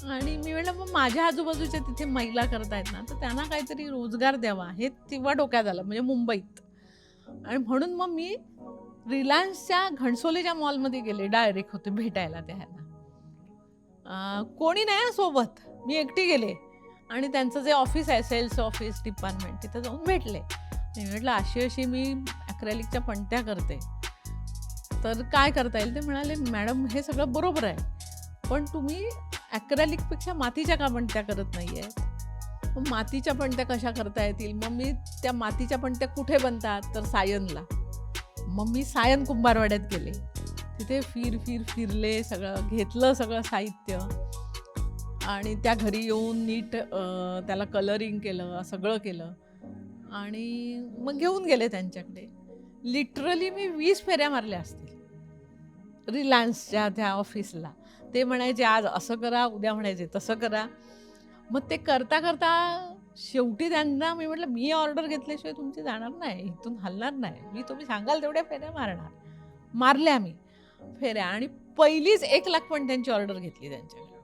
आणि मी म्हटलं, "मग माझ्या आजूबाजूच्या तिथे महिला करतायत ना, तर त्यांना काहीतरी रोजगार द्यावा." हे तेव्हा डोक्यात आलं, म्हणजे मुंबईत. आणि म्हणून मग मी रिलायन्सच्या घणसोलीच्या मॉलमध्ये गेले, डायरेक्ट होते भेटायला त्या ह्याला. कोणी नाही हां सोबत. मी एकटी गेले आणि त्यांचं जे ऑफिस आहे, सेल्स ऑफिस डिपार्टमेंट, तिथं जाऊन भेटले. मी म्हटलं, "अशी-अशी मी ॲक्रेलिकच्या पणत्या करते. तर काय करता येईल?" ते म्हणाले, "मॅडम हे सगळं बरोबर आहे. पण तुम्ही ॲक्रेलिकपेक्षा मातीच्या का पणत्या करत नाहीयेत?" मग मातीच्या पणत्या कशा करता येतील? मग मी त्या मातीच्या पणत्या कुठे बनतात? तर सायनला. मग मी सायन कुंभारवाड्यात गेले. तिथे फिरले, सगळं घेतलं सगळं साहित्य आणि त्या घरी येऊन नीट त्याला कलरिंग केलं, सगळं केलं आणि मग घेऊन गेले त्यांच्याकडे. लिटरली मी 20 फेऱ्या मारल्या असतील. रिलायन्सच्या त्या ऑफिसला. ते म्हणायचे, "आज असं करा," उद्या म्हणायचे, "तसं करा." मग ते करता शेवटी त्यांना मी म्हटलं, "मी ऑर्डर घेतल्याशिवाय तुमची जाणार नाही, इथून हलणार नाही. मी तुम्ही सांगाल तेवढ्या फेऱ्या मारणार." मारल्या मी फेऱ्या आणि पहिलीच 1,00,000 पण त्यांची ऑर्डर घेतली त्यांच्याकडे.